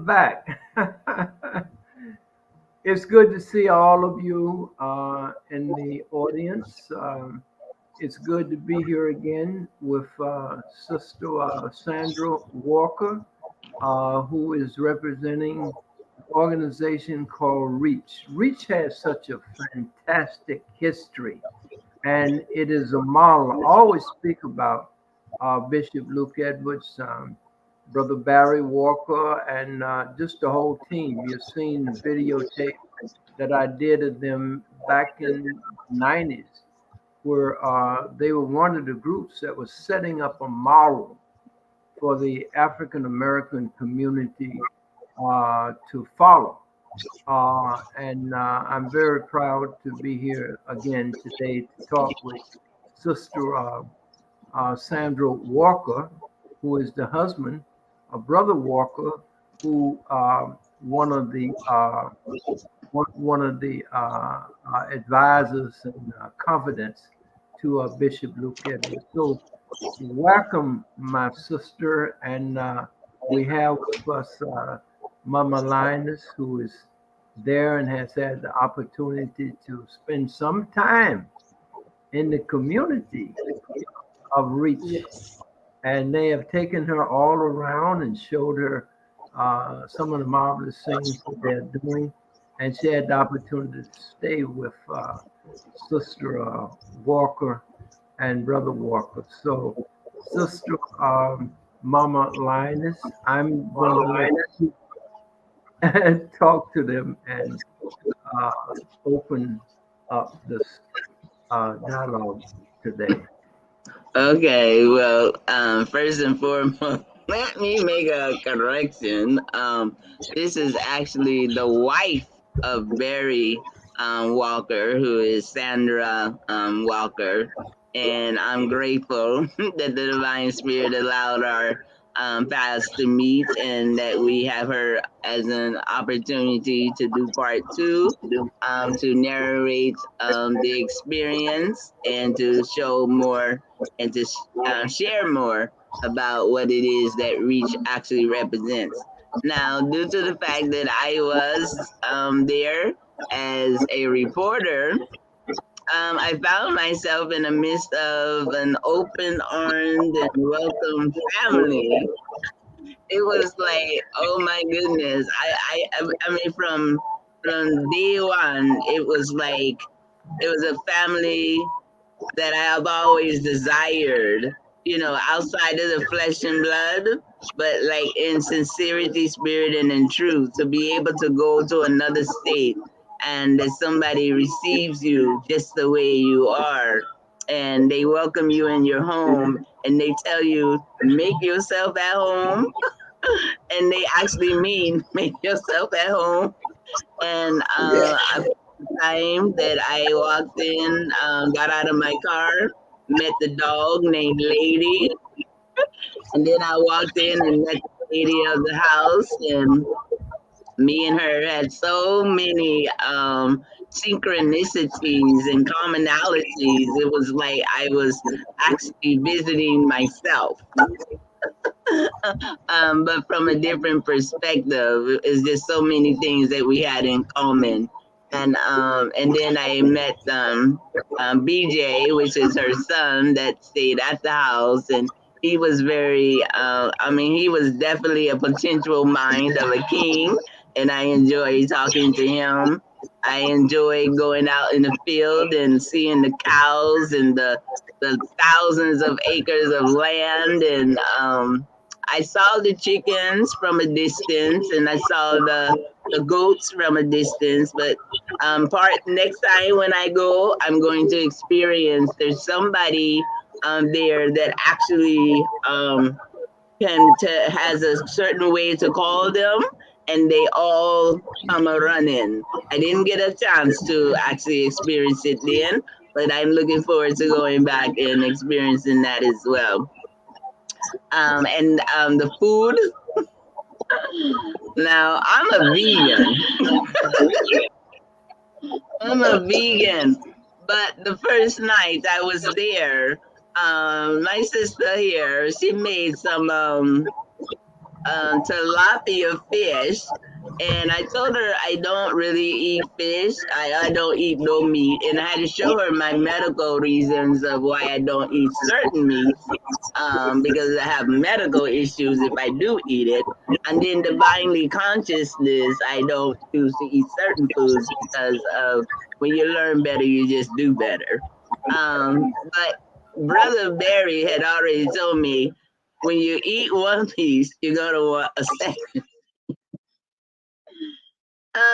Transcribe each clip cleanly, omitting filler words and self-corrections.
back. It's good to see all of you in the audience. It's good to be here again with Sister Sandra Walker, who is representing an organization called Reach. Reach has such a fantastic history, and it is a model. I always speak about Bishop Luke Edwards, Brother Barry Walker, and just the whole team. You've seen the videotape that I did of them back in the 90s, where they were one of the groups that was setting up a model for the African American community to follow. And I'm very proud to be here again today to talk with Sister Sandra Walker, who is the husband of Brother Walker, who one of the advisors and confidants to Bishop Luke Edwards. So welcome, my sister, and we have with us Mama Linus, who is there and has had the opportunity to spend some time in the community of Reach. Yes. And they have taken her all around and showed her some of the marvelous things that they're doing. And she had the opportunity to stay with Sister Walker and Brother Walker. So, Sister Mama Linus, I'm going to let you talk to them and uh, open up this dialogue today. Okay, well, first and foremost, let me make a correction. This is actually the wife of Barry Walker, who is Sandra Walker. And I'm grateful that the Divine Spirit allowed our paths to meet and that we have her as an opportunity to do part 2, to narrate the experience and to show more and to share more about what it is that Reach actually represents. Now, due to the fact that I was there as a reporter, I found myself in the midst of an open armed and welcome family. It was like, oh my goodness! I mean, from day one, it was like it was a family that I have always desired, outside of the flesh and blood, but like in sincerity, spirit, and in truth, to be able to go to another state and that somebody receives you just the way you are. And they welcome you in your home and they tell you, make yourself at home. And they actually mean, make yourself at home. And time that I walked in, got out of my car, met the dog named Lady, and then I walked in and met the lady of the house, and me and her had so many synchronicities and commonalities. It was like I was actually visiting myself, but from a different perspective. It's just so many things that we had in common. And then I met BJ, which is her son, that stayed at the house, and he was very. I mean, he was definitely a potential mind of a king, and I enjoyed talking to him. I enjoy going out in the field and seeing the cows and the thousands of acres of land, and I saw the chickens from a distance, and I saw the goats from a distance. But part next time when I go, I'm going to experience. There's somebody there that actually has a certain way to call them, and they all come a running. I didn't get a chance to actually experience it then, but I'm looking forward to going back and experiencing that as well. And the food. Now I'm a vegan. I'm a vegan. But the first night I was there, my sister here, she made some tilapia fish. And I told her I don't really eat fish. I don't eat no meat. And I had to show her my medical reasons of why I don't eat certain meats, because I have medical issues if I do eat it. And then divinely consciousness, I don't choose to eat certain foods because of when you learn better, you just do better. But Brother Barry had already told me when you eat one piece, you're gonna want a second.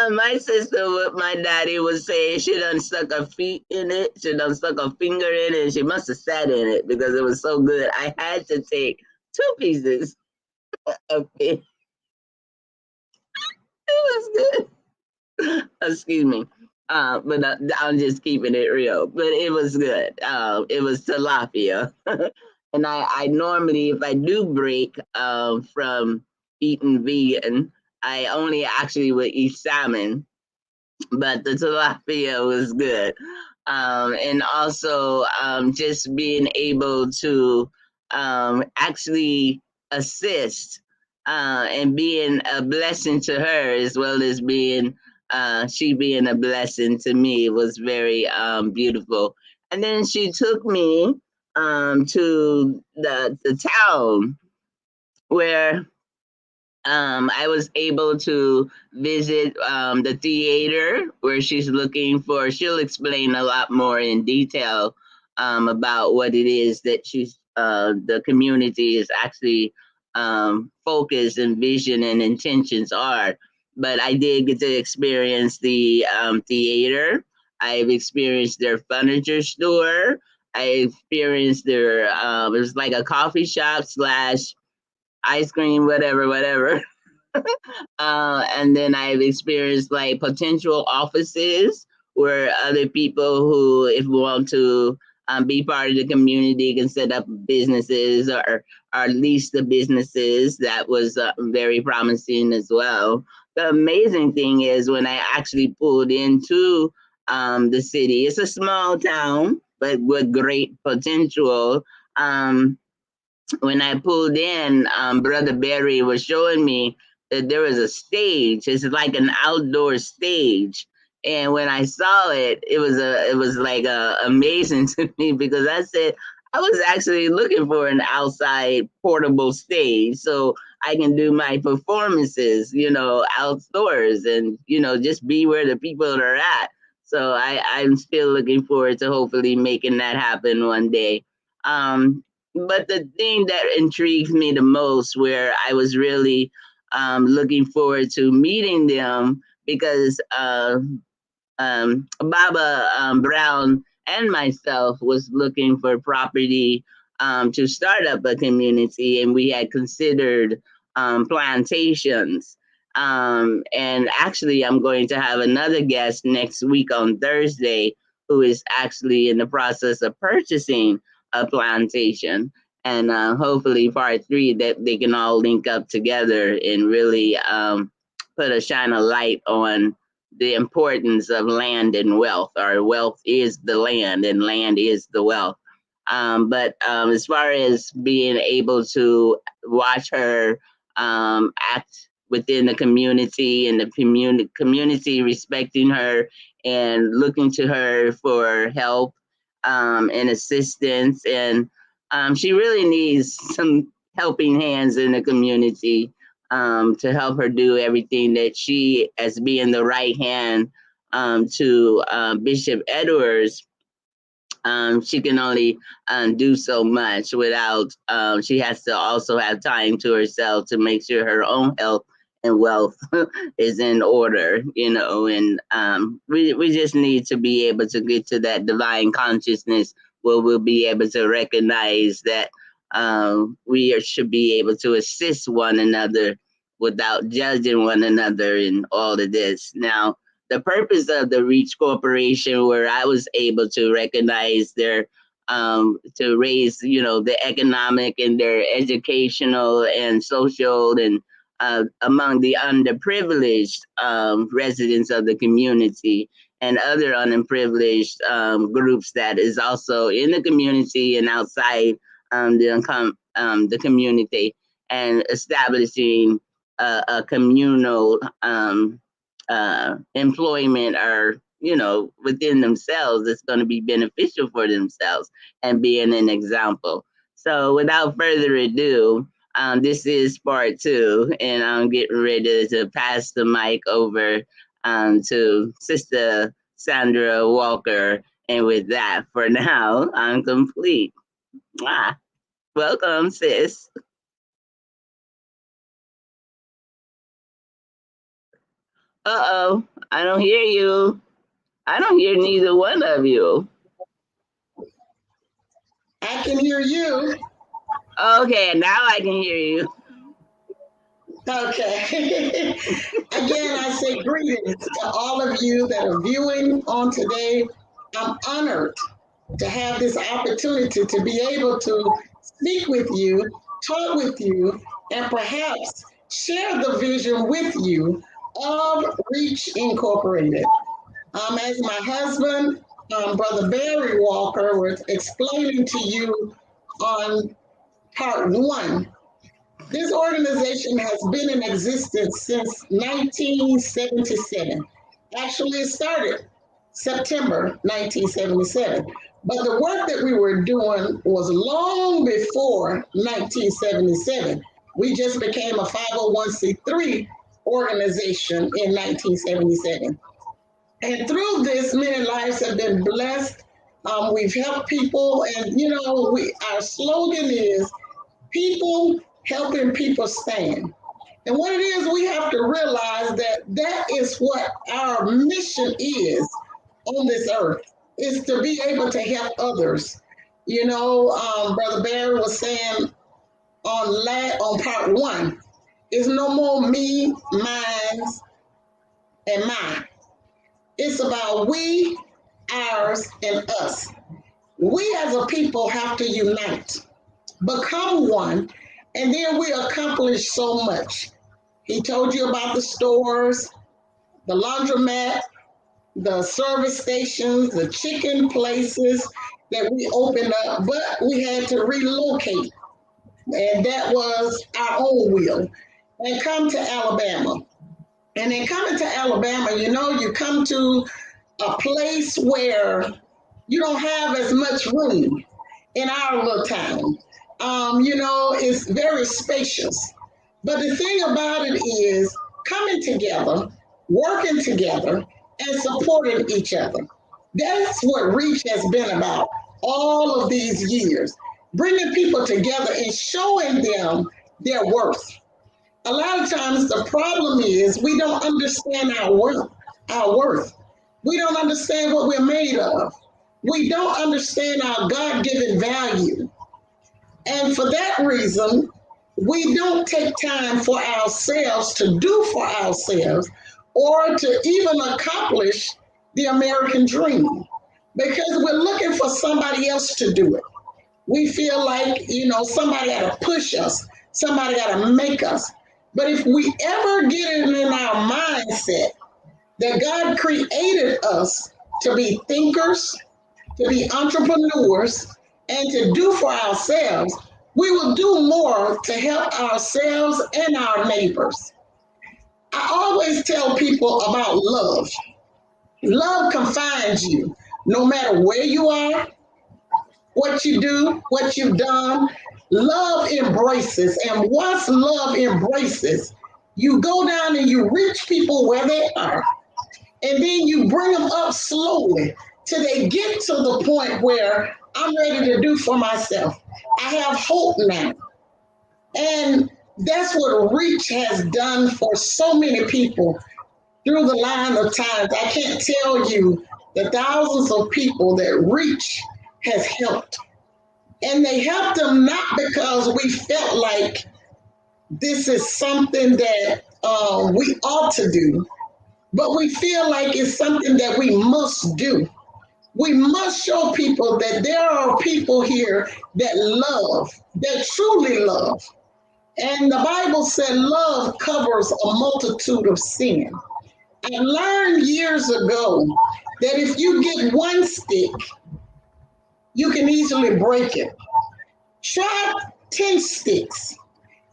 My sister, what my daddy was saying, she done stuck her feet in it. She done stuck her finger in it. And she must have sat in it because it was so good. I had to take two pieces of it. It was good. Excuse me. But I'm just keeping it real. But it was good. It was tilapia. And I normally, if I do break from eating vegan, I only actually would eat salmon, but the tilapia was good. And also just being able to actually assist and being a blessing to her as well as being she being a blessing to me was very beautiful. And then she took me to the town where I was able to visit the theater where she's looking for. She'll explain a lot more in detail about what it is that the community is actually focused and vision and intentions are. But I did get to experience the theater. I've experienced their furniture store. I experienced their, it was like a coffee shop slash ice cream, whatever, whatever. And then I've experienced like potential offices where other people who, if want to be part of the community, can set up businesses or lease the businesses. That was very promising as well. The amazing thing is when I actually pulled into the city, it's a small town, but with great potential. Um, when I pulled in, Brother Barry was showing me that there was a stage. It's like an outdoor stage. And when I saw it, it was like amazing to me because I said I was actually looking for an outside portable stage so I can do my performances, outdoors and just be where the people are at. So I'm still looking forward to hopefully making that happen one day. Um, but the thing that intrigues me the most, where I was really looking forward to meeting them, because Baba Brown and myself was looking for property to start up a community, and we had considered plantations. And actually, I'm going to have another guest next week on Thursday who is actually in the process of purchasing a plantation. And hopefully, part three, that they can all link up together and really put a shine of light on the importance of land and wealth. Our wealth is the land, and land is the wealth. But as far as being able to watch her act within the community and the community respecting her and looking to her for help and assistance, and she really needs some helping hands in the community to help her do everything that she, as being the right hand to Bishop Edwards, she can only do so much without, she has to also have time to herself to make sure her own health and wealth is in order, and we just need to be able to get to that divine consciousness where we'll be able to recognize that should be able to assist one another without judging one another and all of this. Now, the purpose of the Reach Corporation, where I was able to recognize their to raise, the economic and their educational and social and among the underprivileged residents of the community and other unprivileged groups that is also in the community and outside the community. and establishing a communal employment, or within themselves, that's going to be beneficial for themselves, and being an example. So without further ado, this is part two, and I'm getting ready to pass the mic over to Sister Sandra Walker. And with that, for now, I'm complete. Mwah. Welcome, sis. Uh-oh, I don't hear you. I don't hear neither one of you. I can hear you. Okay, now I can hear you. Okay. Again, I say greetings to all of you that are viewing on today. I'm honored to have this opportunity to be able to speak with you, talk with you, and perhaps share the vision with you of Reach Incorporated. As my husband, Brother Barry Walker, was explaining to you on part one, this organization has been in existence since 1977. Actually, it started September 1977. But the work that we were doing was long before 1977. We just became a 501c3 organization in 1977. And through this, many lives have been blessed. We've helped people, and our slogan is people helping people stand. And what it is, we have to realize that that is what our mission is on this earth, is to be able to help others. Brother Barry was saying on part one, it's no more me, mine, and mine. It's about we, ours, and us. We as a people have to unite, become one, and then we accomplish so much. He told you about the stores, the laundromat, the service stations, the chicken places that we opened up, but we had to relocate, and that was our own will, and come to Alabama. And then coming to Alabama, you come to a place where you don't have as much room in our little town. It's very spacious. But the thing about it is coming together, working together, and supporting each other. That's what Reach has been about all of these years, bringing people together and showing them their worth. A lot of times the problem is we don't understand our worth, our worth. We don't understand what we're made of. We don't understand our God-given value. And for that reason, we don't take time for ourselves to do for ourselves or to even accomplish the American dream because we're looking for somebody else to do it. We feel like, somebody got to push us, somebody got to make us. But if we ever get it in our mindset that God created us to be thinkers, to be entrepreneurs, and to do for ourselves, we will do more to help ourselves and our neighbors. I always tell people about love. Love confines you no matter where you are, what you do, what you've done. Love embraces. And once love embraces, you go down and you reach people where they are. And then you bring them up slowly till they get to the point where I'm ready to do for myself. I have hope now. And that's what Reach has done for so many people through the line of times. I can't tell you the thousands of people that Reach has helped. And they helped them not because we felt like this is something that we ought to do, but we feel like it's something that we must do. We must show people that there are people here that love, that truly love. And the Bible said love covers a multitude of sin. I learned years ago that if you get one stick, you can easily break it. Try 10 sticks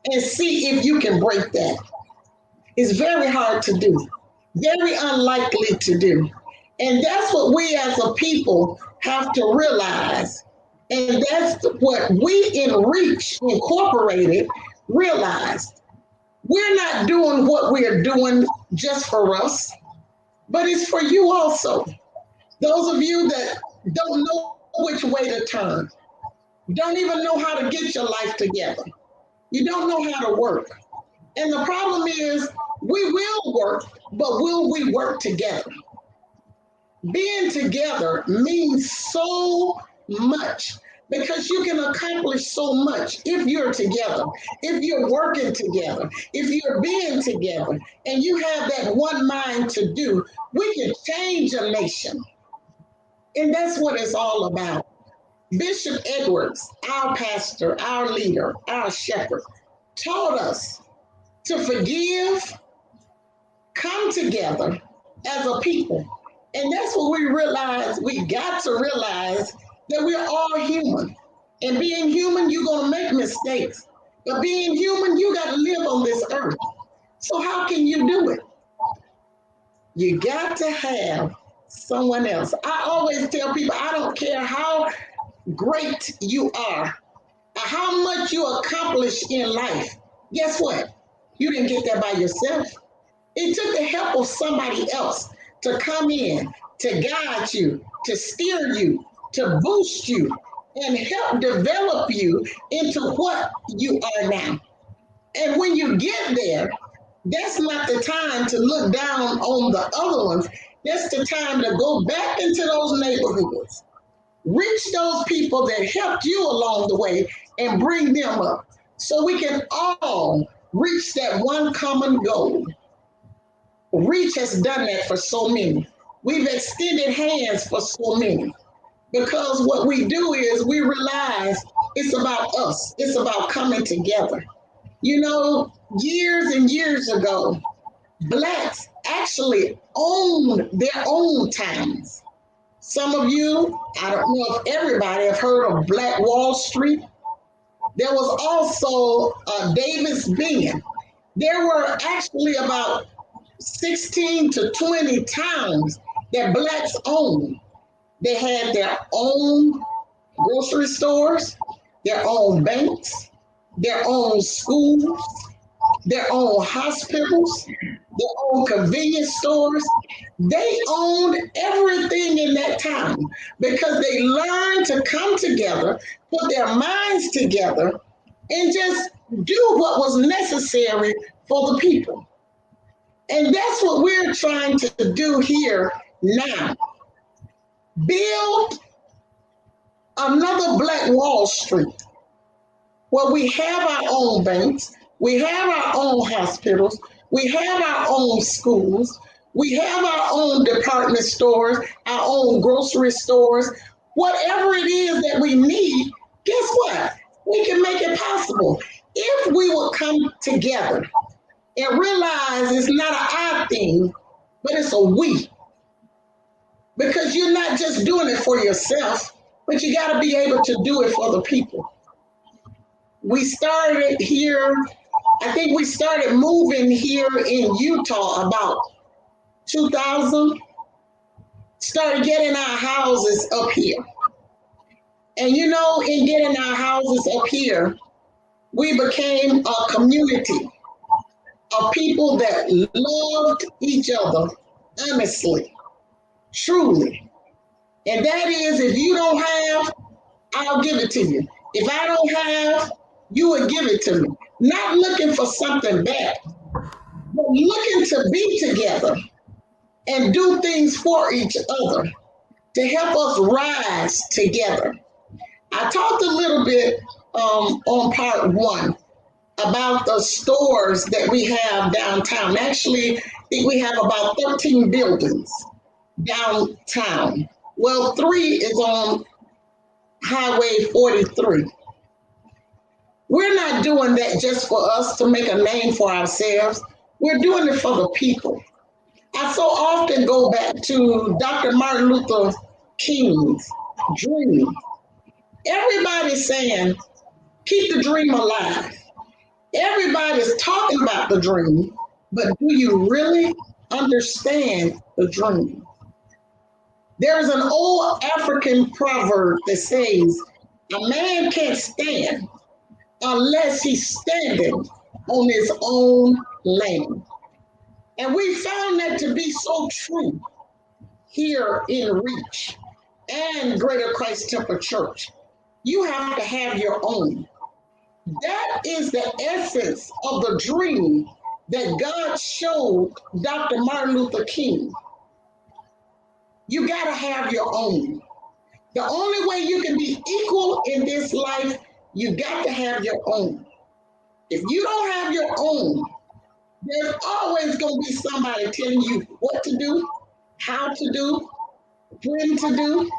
and see if you can break that. It's very hard to do, very unlikely to do. And that's what we as a people have to realize. And that's what we in Reach Incorporated realized. We're not doing what we're doing just for us, but it's for you also. Those of you that don't know which way to turn, don't even know how to get your life together. You don't know how to work. And the problem is, we will work, but will we work together? Being together means so much because you can accomplish so much if you're together, if you're working together, if you're being together, and you have that one mind to do. We can change a nation. And that's what it's all about. Bishop Edwards, our pastor, our leader, our shepherd, taught us to forgive, come together as a people. And that's what we realize. We got to realize that we're all human. And being human, you're going to make mistakes. But being human, you got to live on this earth. So how can you do it? You got to have someone else. I always tell people, I don't care how great you are, or how much you accomplish in life. Guess what? You didn't get that by yourself. It took the help of somebody else to come in, to guide you, to steer you, to boost you, and help develop you into what you are now. And when you get there, that's not the time to look down on the other ones. That's the time to go back into those neighborhoods, reach those people that helped you along the way and bring them up so we can all reach that one common goal. Reach has done that for so many. We've extended hands for so many because what we do is we realize it's about us. It's about coming together. You know, years and years ago, Blacks actually owned their own towns. Some of you, I don't know if everybody have heard of Black Wall Street. There was also Davis Bend. There were actually about 16 to 20 towns that Blacks owned. They had their own grocery stores, their own banks, their own schools, their own hospitals, their own convenience stores. They owned everything in that town because they learned to come together, put their minds together, and just do what was necessary for the people. And that's what we're trying to do here now. Build another Black Wall Street where we have our own banks, we have our own hospitals, we have our own schools, we have our own department stores, our own grocery stores. Whatever it is that we need, guess what? We can make it possible if we will come together and realize it's not an I thing, but it's a we. Because you're not just doing it for yourself, but you got to be able to do it for the people. We started here, I think we started moving here in Utah about 2000, started getting our houses up here. And you know, in getting our houses up here, we became a community of people that loved each other honestly, truly. And that is, if you don't have, I'll give it to you. If I don't have, you would give it to me. Not looking for something back, but looking to be together and do things for each other to help us rise together. I talked a little bit on part one about the stores that we have downtown. Actually, I think we have about 13 buildings downtown. Well, 3 is on Highway 43. We're not doing that just for us to make a name for ourselves. We're doing it for the people. I so often go back to Dr. Martin Luther King's dream. Everybody's saying, keep the dream alive. Everybody's talking about the dream, but do you really understand the dream? There's an old African proverb that says, a man can't stand unless he's standing on his own land. And we found that to be so true here in Reach and Greater Christ Temple Church. You have to have your own. That is the essence of the dream that God showed Dr. Martin Luther King. You got to have your own. The only way you can be equal in this life, you got to have your own. If you don't have your own, there's always going to be somebody telling you what to do, how to do, when to do.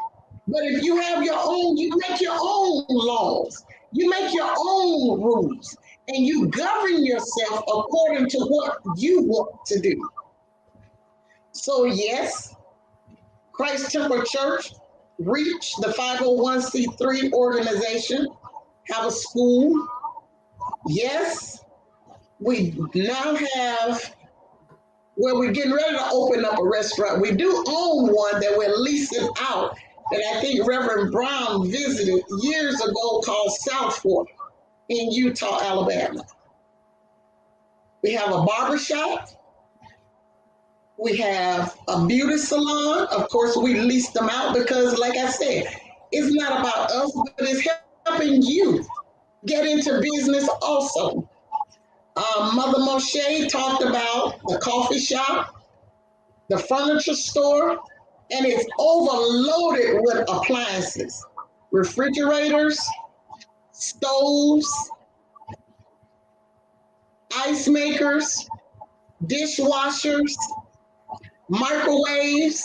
But if you have your own, you make your own laws, you make your own rules, and you govern yourself according to what you want to do. So yes, Christ Temple Church, Reach, the 501c3 organization, have a school. Yes, we now have, well, we're getting ready to open up a restaurant. We do own one that we're leasing out that I think Reverend Brown visited years ago called South Fork in Utah, Alabama. We have a barbershop. We have a beauty salon. Of course, we lease them out because, like I said, it's not about us, but it's helping you get into business also. Mother Moshe talked about the coffee shop, the furniture store, and it's overloaded with appliances, refrigerators, stoves, ice makers, dishwashers, microwaves,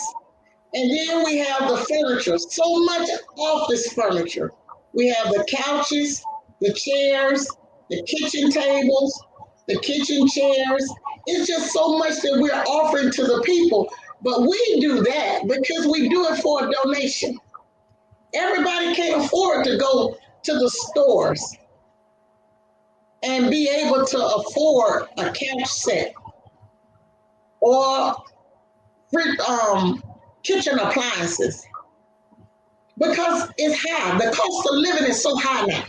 and then we have the furniture, so much office furniture. We have the couches, the chairs, the kitchen tables, the kitchen chairs. It's just so much that we're offering to the people, but we do that because we do it for a donation. Everybody can't afford to go to the stores and be able to afford a couch set or kitchen appliances because it's high. The cost of living is so high now.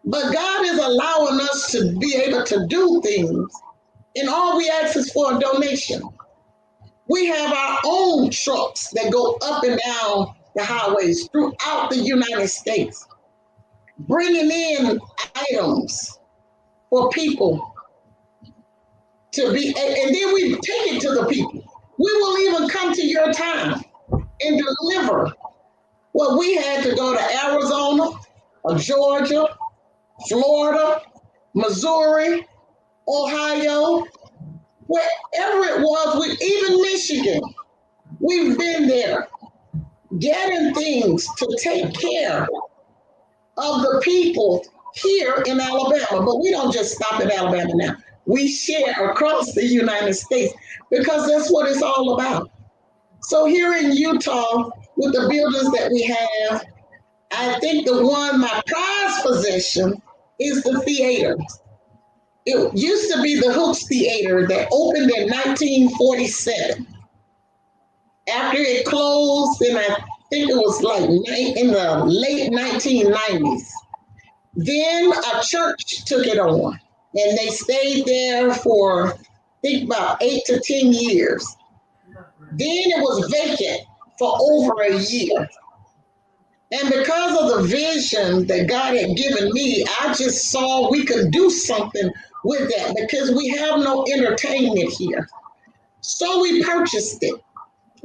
But God is allowing us to be able to do things, and all we ask is for a donation. We have our own trucks that go up and down the highways throughout the United States, bringing in items for people to be, and then we take it to the people. We will even come to your town and deliver. Well, we had to go to Arizona, or Georgia, Florida, Missouri, Ohio, wherever it was, even Michigan. We've been there getting things to take care of the people here in Alabama. But we don't just stop in Alabama now. We share across the United States because that's what it's all about. So here in Utah, with the buildings that we have, I think my prized possession is the theater. It used to be the Hooks Theater that opened in 1947. After it closed, and I think it was like in the late 1990s, then a church took it on, and they stayed there for, I think, about 8 to 10 years. Then it was vacant for over a year. And because of the vision that God had given me, I just saw we could do something with that because we have no entertainment here. So we purchased it.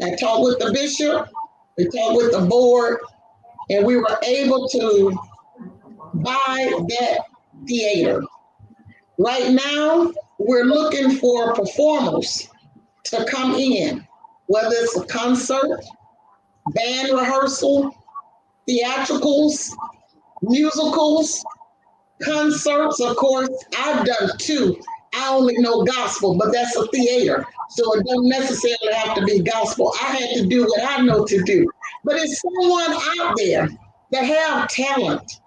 I talked with the bishop, we talked with the board, and we were able to buy that theater. Right now, we're looking for performers to come in, whether it's a concert, band rehearsal, theatricals, musicals, concerts. Of course, I've done 2. I only know gospel, but that's a theater, so it doesn't necessarily have to be gospel. I had to do what I know to do. But it's someone out there that have talent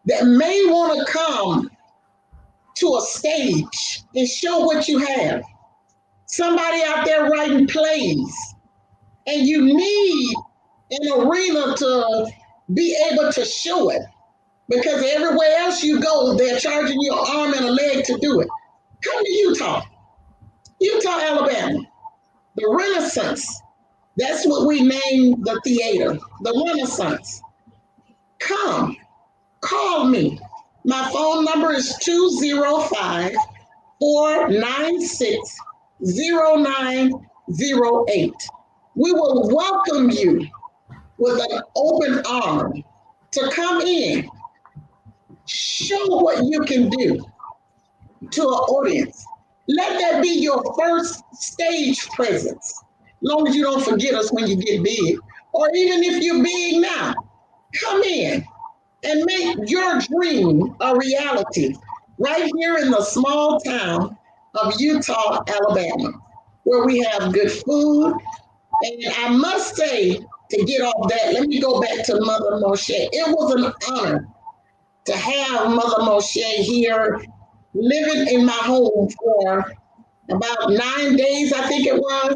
that may want to come to a stage and show what you have. Somebody out there writing plays, and you need an arena to be able to show it because everywhere else you go, they're charging you an arm and a leg to do it. Come to Utah, Alabama, the Renaissance. That's what we named the theater, the Renaissance. Come, call me. My phone number is 205 496 0908. We will welcome you with an open arm to come in, show what you can do to an audience. Let that be your first stage presence, long as you don't forget us when you get big. Or even if you're big now, come in and make your dream a reality right here in the small town of Utah, Alabama, where we have good food. And I must say, to get off that, let me go back to Mother Moshe. It was an honor to have Mother Moshe here living in my home for about 9 days, I think it was.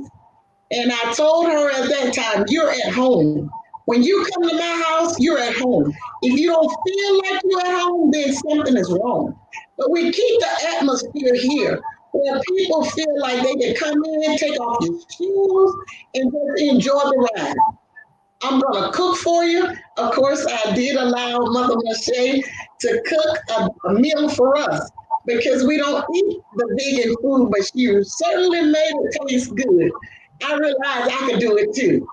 And I told her at that time, you're at home. When you come to my house, you're at home. If you don't feel like you're at home, then something is wrong. But we keep the atmosphere here where people feel like they can come in, take off your shoes, and just enjoy the ride. I'm going to cook for you. Of course, I did allow Mother Moshe to cook a meal for us because we don't eat the vegan food, but she certainly made it taste good. I realized I could do it too.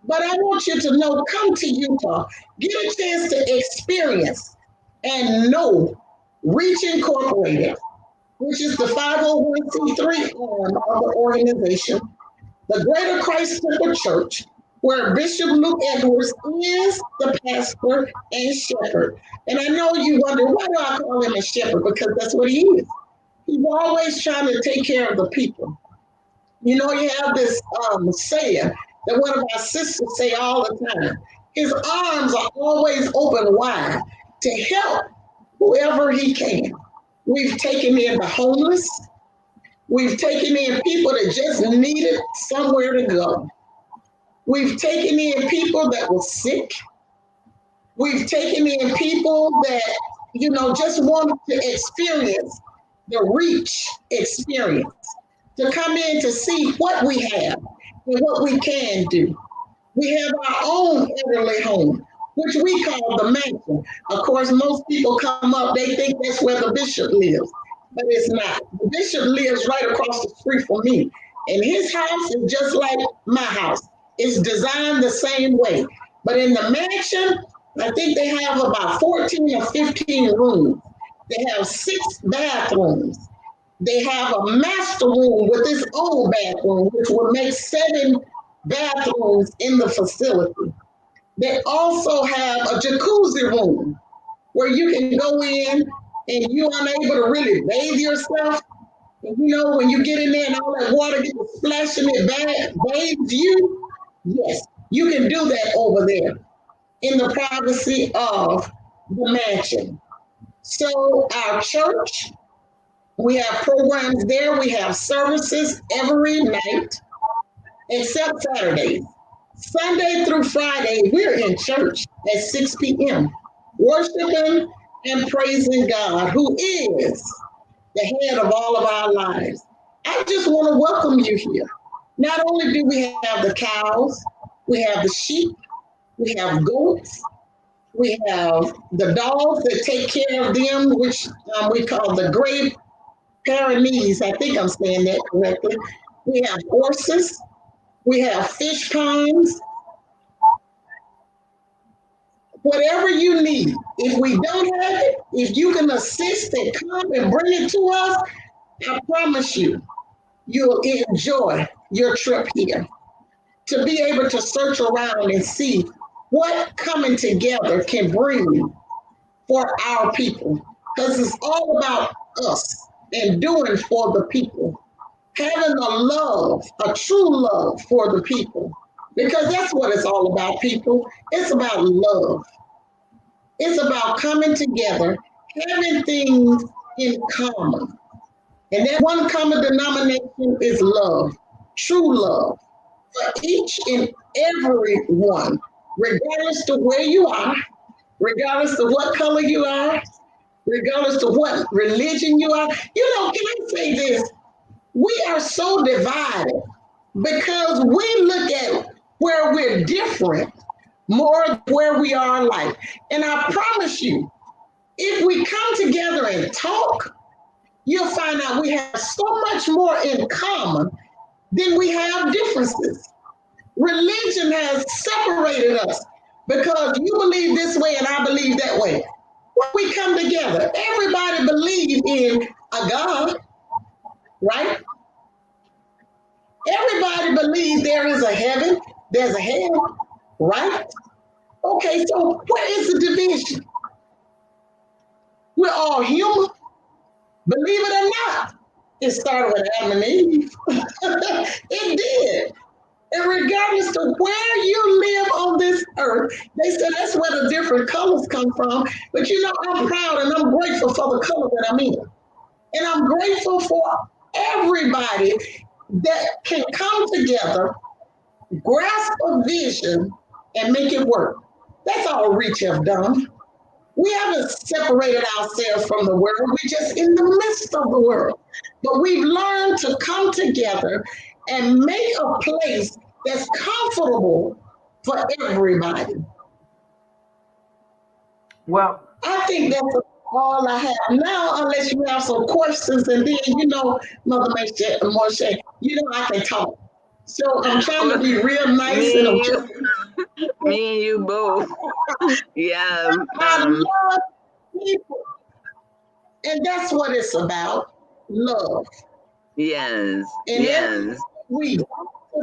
But I want you to know, come to Utah, get a chance to experience and know Reach Incorporated, which is the 501c3 arm of the organization, the Greater Christ Temple Church, where Bishop Luke Edwards is the pastor and shepherd. And I know you wonder, why do I call him a shepherd? Because that's what he is. He's always trying to take care of the people. You know, you have this saying that one of our sisters say all the time. His arms are always open wide to help whoever he can. We've taken in the homeless. We've taken in people that just needed somewhere to go. We've taken in people that were sick. We've taken in people that, just wanted to experience the Reach experience, to come in to see what we have and what we can do. We have our own elderly home, which we call the mansion. Of course, most people come up, they think that's where the bishop lives, but it's not. The bishop lives right across the street from me, and his house is just like my house. It's designed the same way. But in the mansion, I think they have about 14 or 15 rooms. They have 6 bathrooms. They have a master room with its own bathroom, which would make 7 bathrooms in the facility. They also have a jacuzzi room where you can go in and you're unable to really bathe yourself. And when you get in there and all that water gets splashing it bathes you, yes, you can do that over there in the privacy of the mansion. So our church, we have programs there. We have services every night, except Saturdays. Sunday through Friday, we're in church at 6 p.m., worshiping and praising God, who is the head of all of our lives. I just want to welcome you here. Not only do we have the cows, we have the sheep, we have goats, we have the dogs that take care of them, which we call the Great Pyrenees. I think I'm saying that correctly. We have horses. We have fish ponds. Whatever you need. If we don't have it, if you can assist and come and bring it to us, I promise you, you'll enjoy your trip here. To be able to search around and see what coming together can bring for our people. Because it's all about us and doing for the people. Having a love, a true love for the people. Because that's what it's all about, people. It's about love. It's about coming together, having things in common. And that one common denomination is love, true love, for each and every one, regardless to where you are, regardless to what color you are, regardless to what religion you are. You know, can I say this? We are so divided because we look at where we're different more than where we are alike. And I promise you, if we come together and talk, you'll find out we have so much more in common than we have differences. Religion has separated us because you believe this way and I believe that way. When we come together, everybody believes in a God, right? Everybody believes there is a heaven, there's a hell, right? Okay, so what is the division? We're all human. Believe it or not, it started with Adam and Eve. It did. And regardless of where you live on this earth, they said that's where the different colors come from. But you know, I'm proud and I'm grateful for the color that I'm in. And I'm grateful for everybody that can come together, grasp a vision, and make it work. That's all Reach have done. We haven't separated ourselves from the world. We're just in the midst of the world. But we've learned to come together and make a place that's comfortable for everybody. Well, I think that's all I have now, unless you have some questions. And then, you know, Mother Moshe, you know I can talk. So I'm trying to be real nice and Me I'm and me and you both. Yeah. I love people. And that's what it's about, love. Yes. And Yes. we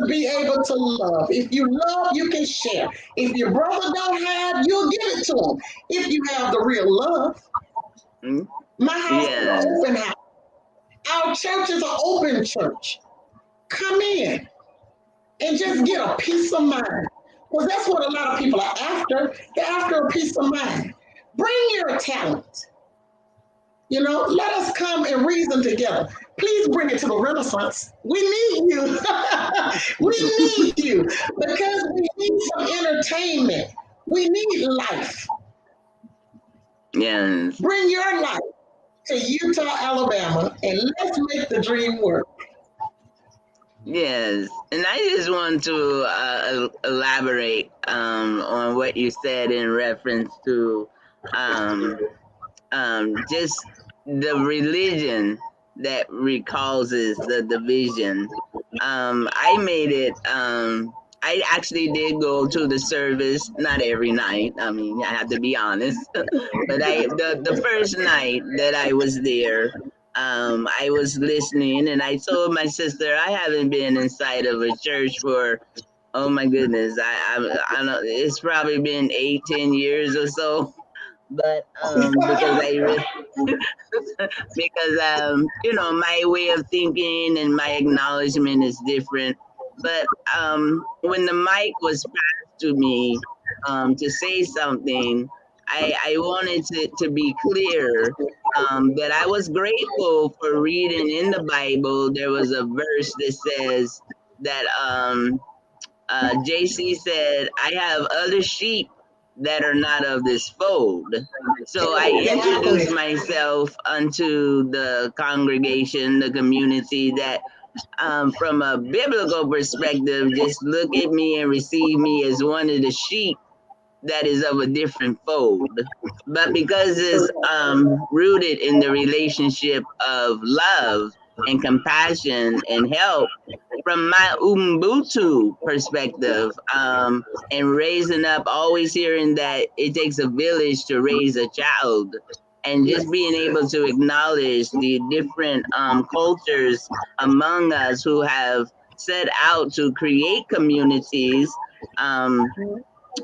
be able to love. If you love, you can share. If your brother don't have, you'll give it to him. If you have the real love. Mm, My house is an yes. open house. Our church is an open church. Come in and just get a peace of mind. Because that's what a lot of people are after. They're after a peace of mind. Bring your talent. You know, let us come and reason together. Please bring it to the Renaissance. We need you. We need you because we need some entertainment. We need life. Yes. Bring your life to Utah, Alabama, and let's make the dream work. Yes, and I just want to elaborate on what you said in reference to um, just the religion that causes the division. I made it. I actually did go to the service, not every night. I mean, I have to be honest. But the first night that I was there, I was listening, and I told my sister I haven't been inside of a church for, oh my goodness, I don't know, it's probably been 8, 10 years or so. But because I really because you know, my way of thinking and my acknowledgement is different. But when the mic was passed to me to say something, I wanted to be clear that I was grateful for reading in the Bible. There was a verse that says that JC said, I have other sheep that are not of this fold. So I introduced myself unto the congregation, the community, that from a biblical perspective, just look at me and receive me as one of the sheep that is of a different fold. But because it's rooted in the relationship of love and compassion and help, from my Ubuntu perspective, and raising up, always hearing that it takes a village to raise a child, and just being able to acknowledge the different cultures among us who have set out to create communities.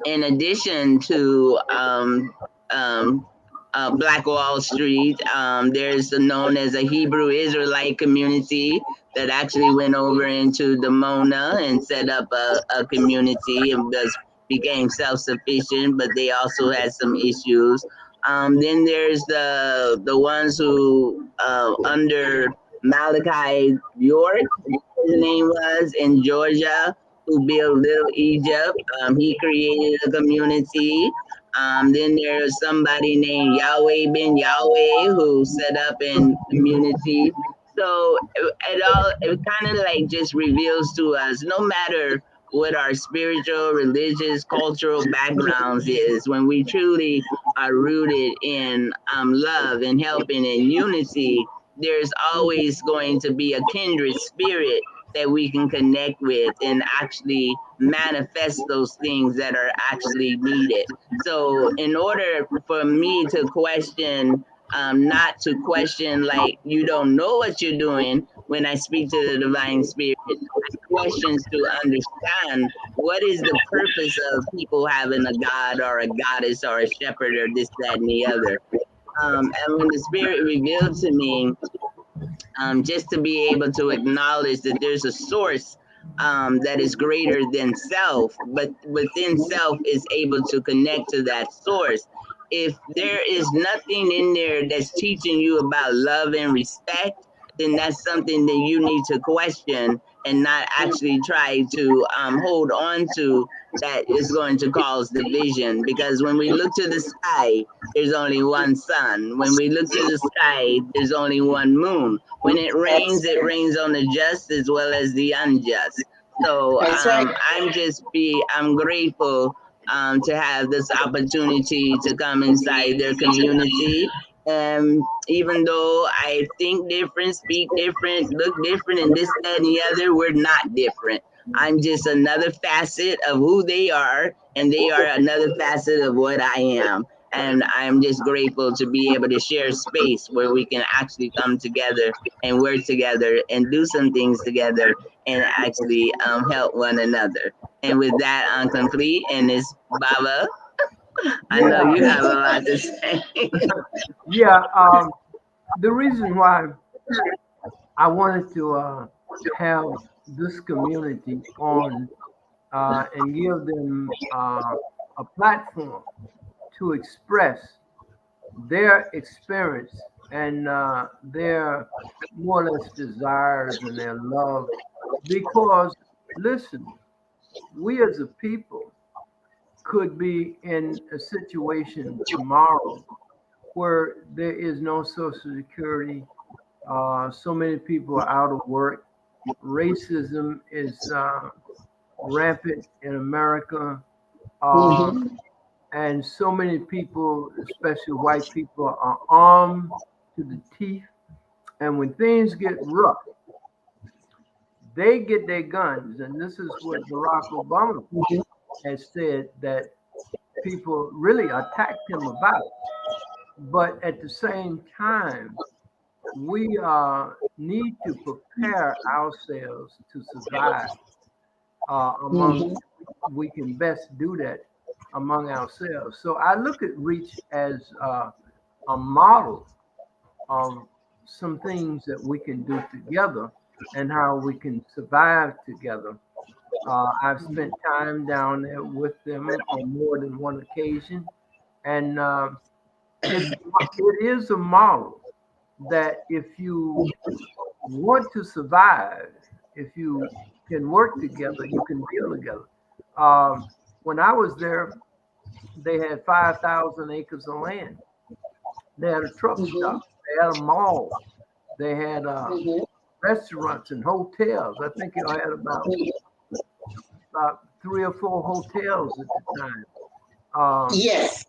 In addition to Black Wall Street, there's known as a Hebrew Israelite community that actually went over into the Mona and set up a community and became self-sufficient, but they also had some issues. Then there's the ones who under Malachi York, his name was, in Georgia, who built Little Egypt. He created a community. Then there's somebody named Yahweh Ben Yahweh who set up in community. So it kind of like just reveals to us, no matter what our spiritual, religious, cultural backgrounds is, when we truly are rooted in love and helping and unity, there's always going to be a kindred spirit that we can connect with and actually manifest those things that are actually needed. So, in order for me to question, not to question like you don't know what you're doing when I speak to the divine spirit, questions to understand what is the purpose of people having a god or a goddess or a shepherd or this, that, and the other. And when the spirit revealed to me, just to be able to acknowledge that there's a source that is greater than self, but within self is able to connect to that source. If there is nothing in there that's teaching you about love and respect, then that's something that you need to question and not actually try to hold on to, that is going to cause division. Because when we look to the sky, there's only one sun. When we look to the sky, there's only one moon. When That's it rains on the just as well as the unjust. So that's right. I'm grateful to have this opportunity to come inside their community. And even though I think different, speak different, look different, and this, that, and the other, we're not different. I'm just another facet of who they are, and they are another facet of what I am. And I'm just grateful to be able to share space where we can actually come together and work together and do some things together and actually help one another. And with that, I'm complete. And it's Baba. I know Yeah, you have a lot to say. yeah. The reason why I wanted to have this community on and give them a platform to express their experience and their more or less desires and their love. Because, listen, we as a people could be in a situation tomorrow where there is no Social Security. So many people are out of work. Racism is rampant in America. Uh, Mm-hmm. and so many people, especially white people, are armed to the teeth. And when things get rough, they get their guns. And this is what Barack Obama has said that people really attacked him about. But at the same time, we need to prepare ourselves to survive among, Mm-hmm. we can best do that among ourselves. So I look at Reach as a model of some things that we can do together and how we can survive together. I've spent time down there with them on more than one occasion, and it's it is a model that if you want to survive, if you can work together, you can build together. Um, when I was there, they had 5,000 acres of land. They had a truck Mm-hmm. stop. They had a mall. They had Mm-hmm. restaurants and hotels. I think you had about three or four hotels at the time. Um, Yes.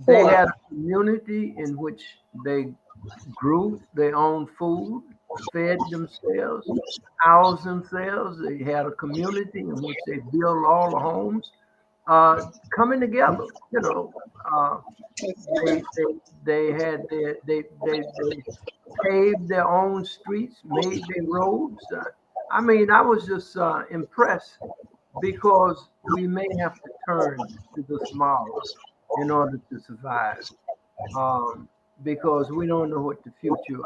they Four. had a community in which they grew their own food, fed themselves, housed themselves. They had a community in which they built all the homes, coming together. You know, uh, That's they, right. they they had they paved their own streets, made their roads. I mean, I was just impressed because we may have to turn to this model in order to survive, um, because we don't know what the future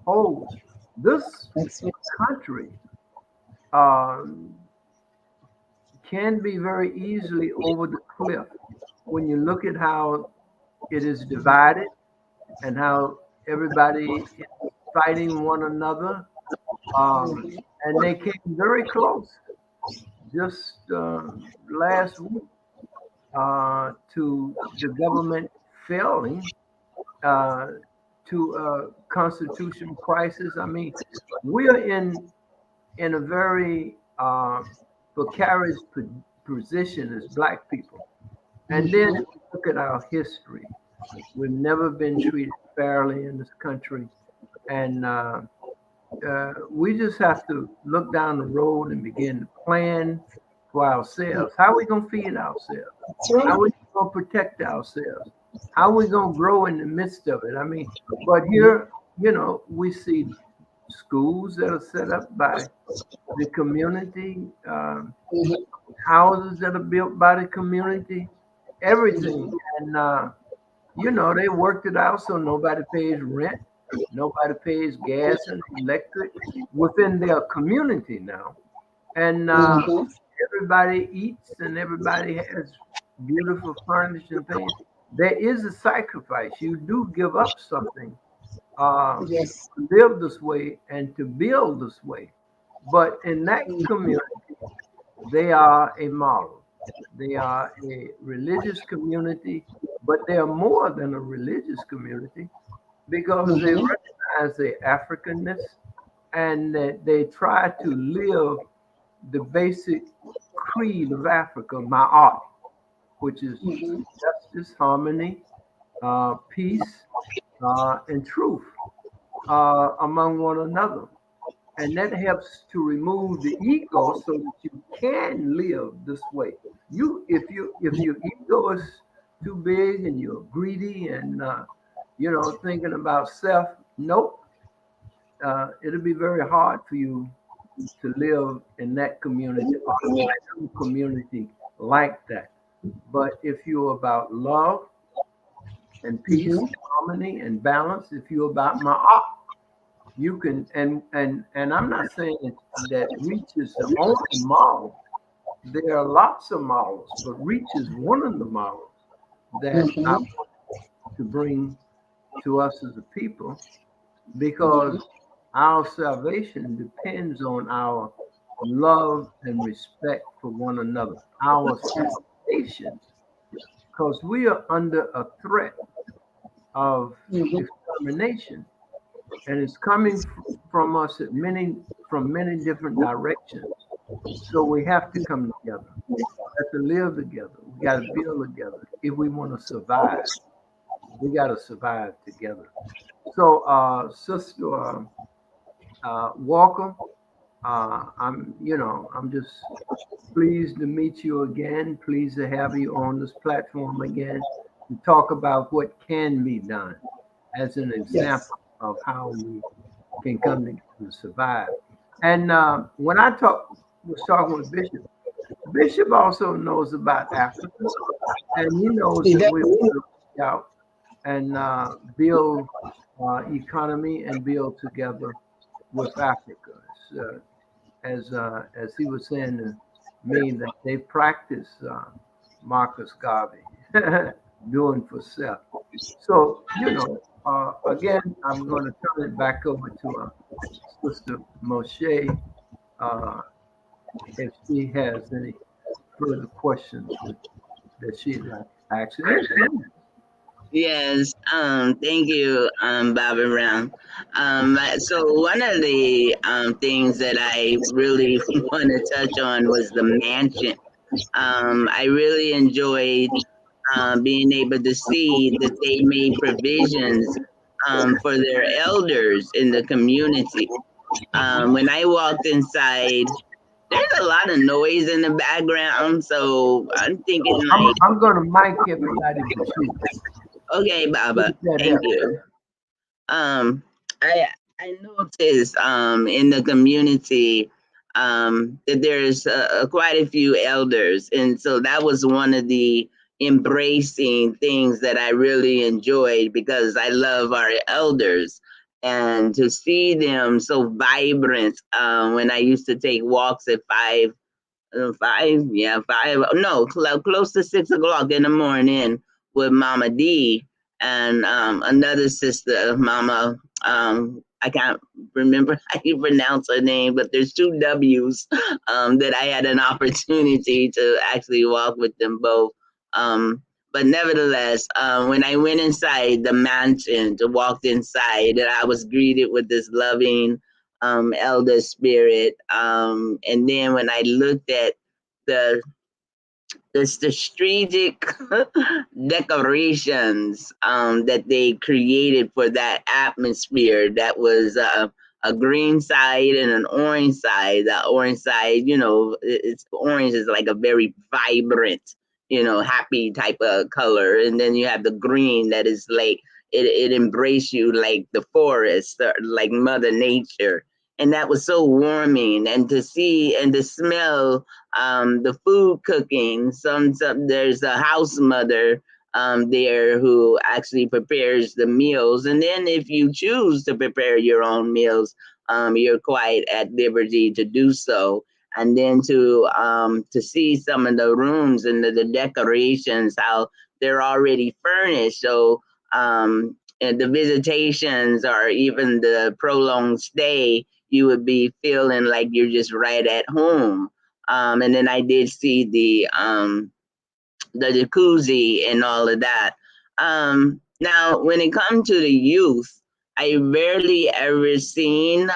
holds. This That's right. country um, can be very easily over the cliff when you look at how it is divided and how everybody is fighting one another. Mhm. And they came very close just last week to the government failing uh, to a constitutional crisis. I mean, we're in a very precarious position as black people. And then if Mhm. you look at our history, we've never been treated fairly in this country. And we just have to look down the road and begin to plan for ourselves. How are we going to feed ourselves? That's How right. are we going to protect ourselves? How are we going to grow in the midst of it? I mean, but here, we see schools that are set up by the community, Mhm. houses that are built by the community, everything. Mhm. And, they worked it out so nobody pays rent, nobody pays gas and electric within their community now. And Mhm. everybody eats and everybody has beautiful furniture and things. There is a sacrifice. You do give up something Yes. to live this way and to build this way. But in that Mhm. community, they are a model. They are a religious community, but they are more than a religious community because they Mhm. recognize their Africanness and that they try to live the basic creed of Africa, Ma'at, which is Mhm. justice, harmony, peace, and truth among one another. And that helps to remove the ego so that you can live this way. If your ego is too big and you're greedy and thinking about self, nope, it'll be very hard for you to live in that community or any community like that. But if you're about love and peace, Mhm. and harmony and balance, if you're about ma'at, you can and I'm not saying that reach is the only model. There are lots of models, but reach is one of the models that I Mhm. want to bring to us as a people because Mhm. our salvation depends on our love and respect for one another. Our salvation, because we are under a threat of Mhm. extermination, and it's coming from us from many different directions. So we have to come together. We have to live together. We got to build together. If we want to survive, we got to survive together. So, Sister Walker, I'm just pleased to meet you again. Pleased to have you on this platform again to talk about what can be done as an Yes. example of how we can come together to survive. And when was talking with Bishop, Bishop also knows about Africa, and he knows He that does. we want to reach out and build economy and build together with Africa. As he was saying to me, that they practice Marcus Garvey, doing for self. So, again, I'm going to turn it back over to Sister Moshe uh, if she has any further questions that she'd like to ask. And comments. Yes, thank you, BrotherRonn. So one of the things that I really want to touch on was the mansion. I really enjoyed being able to see that they made provisions for their elders in the community. When I walked inside, there's a lot of noise in the background, so I'm thinking like, I'm going to mic everybody but you. okay, See Baba, if that thank helps. you. Um, I noticed in the community that there's quite a few elders, and so that was one of the embracing things that I really enjoyed because I love our elders. And to see them so vibrant when I used to take walks at five, yeah, five, no, close to 6 o'clock in the morning with Mama D. and another sister, Mama. I can't remember how you pronounce her name, but there's two W's that I had an opportunity to actually walk with them both. But nevertheless, when I went inside the mansion, to walked inside, and I was greeted with this loving elder spirit. And then when I looked at the the strategic decorations that they created for that atmosphere, that was a green side and an orange side. The orange side, it's orange is like a very vibrant, happy type of color, and then you have the green that is like it embrace you like the forest, or like Mother Nature. And that was so warming, and to see and to smell the food cooking. There's a house mother there who actually prepares the meals, and then if you choose to prepare your own meals, you're quite at liberty to do so. And then to see some of the rooms and the decorations, how they're already furnished. So and the visitations or even the prolonged stay, you would be feeling like you're just right at home. And then I did see the jacuzzi and all of that. Now, when it comes to the youth, I rarely ever seen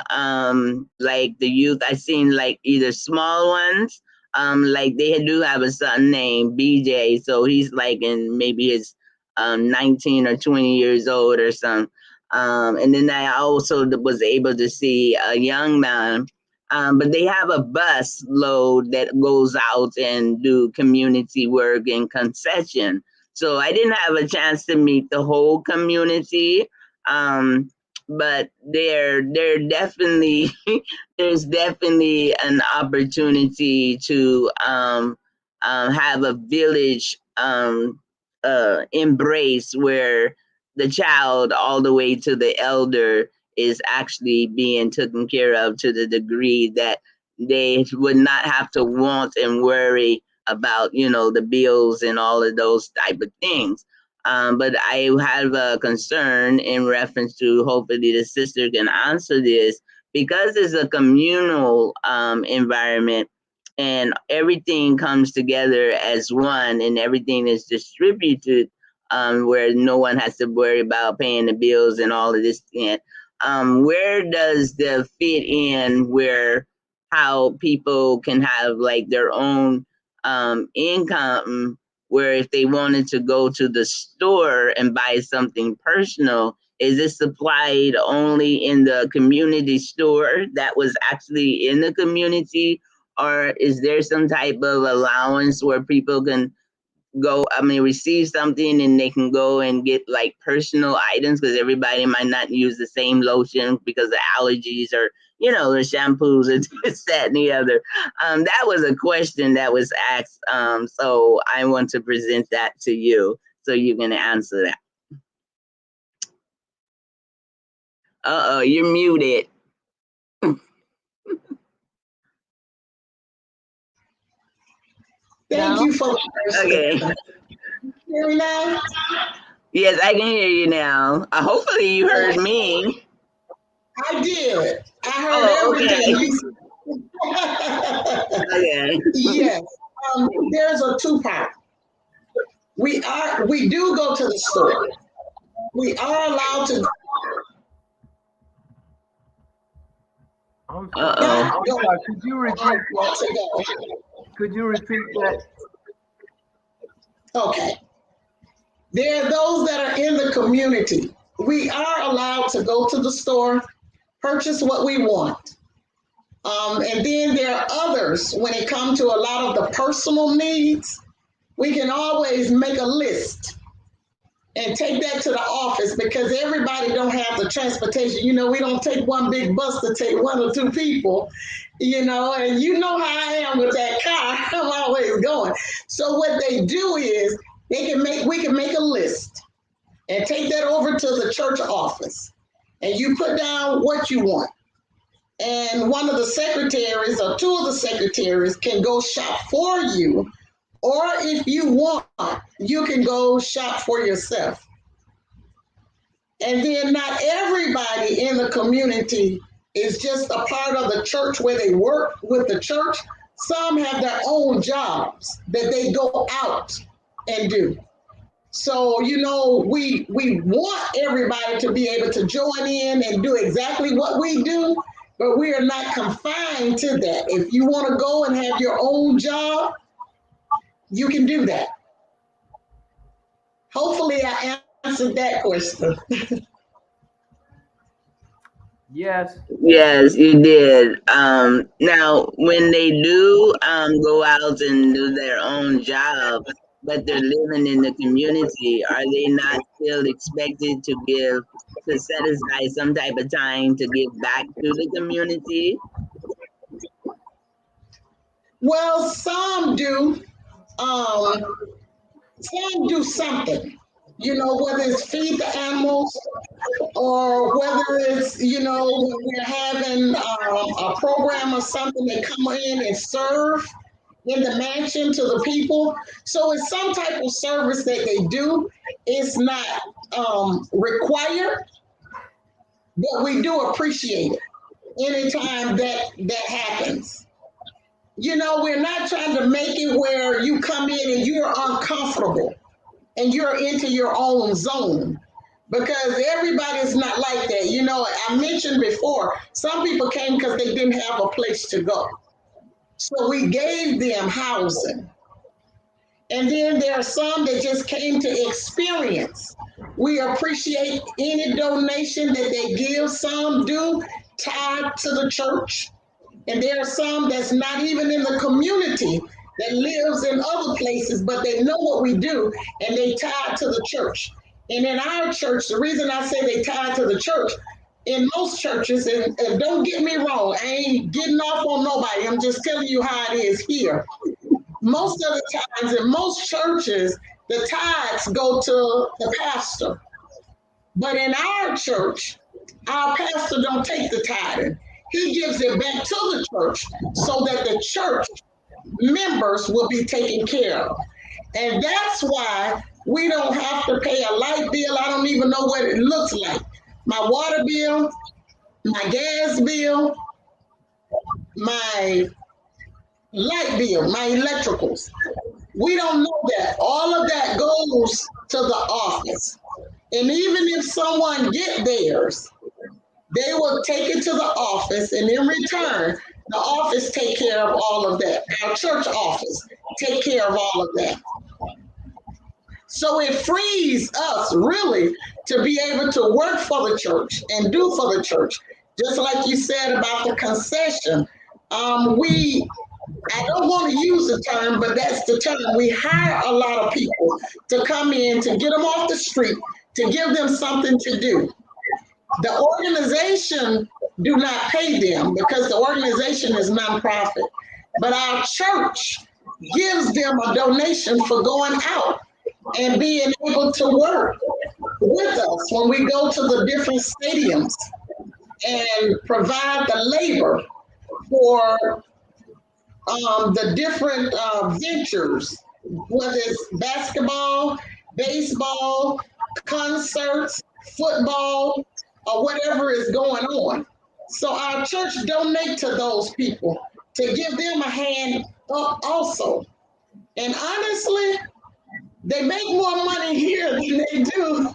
like the youth. I seen like either small ones. Like they do have a son named BJ, so he's like in maybe his 19 or 20 years old or something. And then I also was able to see a young man, but they have a bus load that goes out and do community work and concession. So I didn't have a chance to meet the whole community, but they're definitely there's definitely an opportunity to have a village embrace where the child all the way to the elder is actually being taken care of to the degree that they would not have to want and worry about, the bills and all of those type of things. But I have a concern in reference to, hopefully the sister can answer this, because it's a communal environment and everything comes together as one and everything is distributed, where no one has to worry about paying the bills and all of this. Where does the fit in where how people can have like their own income, where if they wanted to go to the store and buy something personal, is this supplied only in the community store that was actually in the community, or is there some type of allowance where people can receive something and they can go and get like personal items, because everybody might not use the same lotion because of allergies, or the shampoos and this, that, and the other. That was a question that was asked. So I want to present that to you so you can answer that. Uh-oh, you're muted. Thank you for the question. Okay. Hear me now? Yes, I can hear you now. Hopefully you heard me. I did. I heard everything. Okay. Yes. There's a two-part. We do go to the store. We are allowed to. I'm sorry. Could you repeat that? Could you repeat that? Okay. There are those that are in the community. We are allowed to go to the store, purchase what we want. And then there are others, when it comes to a lot of the personal needs, we can always make a list and take that to the office, because everybody don't have the transportation. We don't take one big bus to take one or two people, and you know how I am with that car. I'm always going. So what they do is we can make a list and take that over to the church office, and you put down what you want. And one of the secretaries or two of the secretaries can go shop for you, or if you want, you can go shop for yourself. And then not everybody in the community is just a part of the church where they work with the church. Some have their own jobs that they go out and do. So, we want everybody to be able to join in and do exactly what we do, but we are not confined to that. If you want to go and have your own job, you can do that. Hopefully, I answered that question. Yes. Yes, you did. Now, when they do go out and do their own job, but they're living in the community, are they not still expected to set aside some type of time to give back to the community? Well, some do. Um, some do something. Whether it's feed the animals or whether it's when we're having a program or something, they come in and serve in the mansion to the people. So it's some type of service that they do. It's not required, but we do appreciate it anytime that happens. We're not trying to make it where you come in and you're uncomfortable and you're into your own zone, because everybody's not like that. I mentioned before, some people came because they didn't have a place to go. So we gave them housing. And then there are some that just came to experience. We appreciate any donation that they give. Some do tied to the church. And there are some that's not even in the community that lives in other places, but they know what we do and they tied to the church. And in our church, the reason I say they tied to the church, in most churches, and don't get me wrong, I ain't getting off on nobody. I'm just telling you how it is here. Most of the times in most churches, the tithes go to the pastor. But in our church, our pastor don't take the tithing. He gives it back to the church so that the church members will be taken care of. And that's why we don't have to pay a light bill. I don't even know what it looks like. My water bill, my gas bill, my light bill, my electricals. We don't know that. All of that goes to the office. And even if someone get theirs, they will take it to the office, and in return, the office take care of all of that. Our church office take care of all of that. So it frees us really to be able to work for the church and do for the church. Just like you said about the concession. I don't want to use the term, but that's the term. We hire a lot of people to come in to get them off the street, to give them something to do. The organization do not pay them because the organization is nonprofit. But our church gives them a donation for going out and being able to work with us when we go to the different stadiums and provide the labor for the different ventures, whether it's basketball, baseball, concerts, football, or whatever is going on. So our church donate to those people to give them a hand up also. And honestly, they make more money here than they do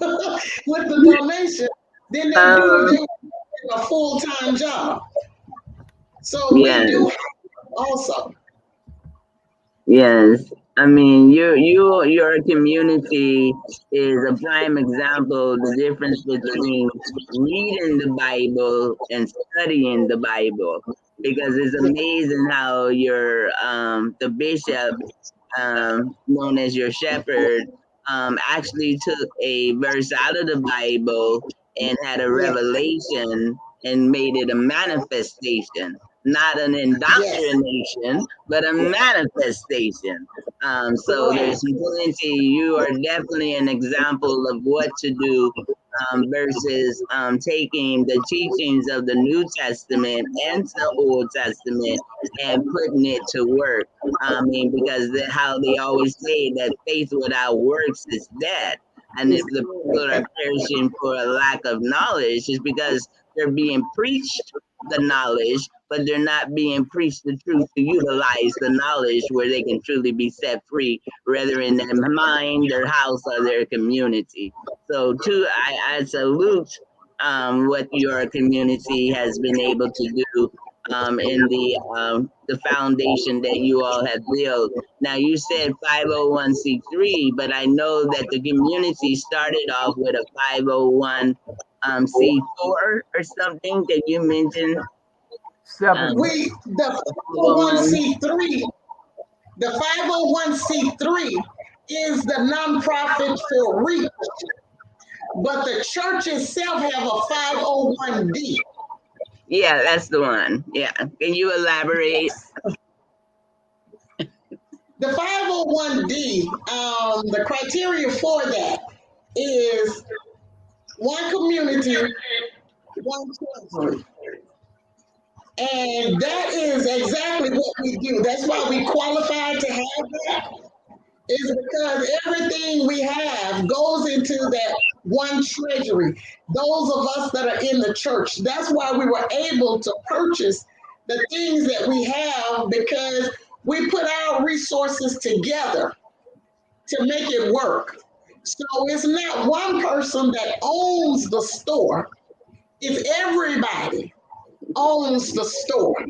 with the donation than they do if they Um, were a full-time job. So we yes. do also. Yes, I mean your community is a prime example of the difference between reading the Bible and studying the Bible, because it's amazing how your the bishop, known as your shepherd, actually took a verse out of the Bible and had a Yes, revelation and made it a manifestation, not an yes, indoctrination, but a manifestation. So right. there's plenty. You are definitely an example of what to do, versus taking the teachings of the New Testament and the Old Testament and putting it to work. I mean, because how they always say that faith without works is dead. And if the people are perishing for a lack of knowledge, it's because they're being preached the knowledge, but they're not being preached the truth to utilize the knowledge where they can truly be set free, whether in their mind, their house, or their community. So, too, I salute what your community has been able to do in the foundation that you all have built. Now, you said 501c3, but I know that the community started off with a 501 C4 or something that you mentioned. Seven. The 501. 501c3, the 501c3 is the nonprofit for reach, but the church itself have a 501d. Yeah, that's the one. Yeah. Can you elaborate? The 501d, the criteria for that is one community, one treasury. And that is exactly what we do. That's why we qualified to have that, is because everything we have goes into that one treasury. Those of us that are in the church, that's why we were able to purchase the things that we have, because we put our resources together to make it work. So it's not one person that owns the store, it's everybody owns the store.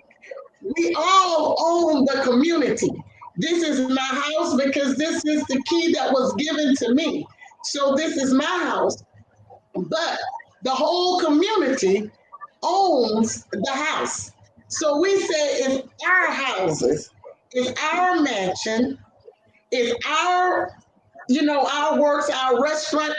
We all own the community. This is my house because this is the key that was given to me. So this is my house, but the whole community owns the house. So we say it's our houses, it's our mansion, it's our, our works, our restaurant,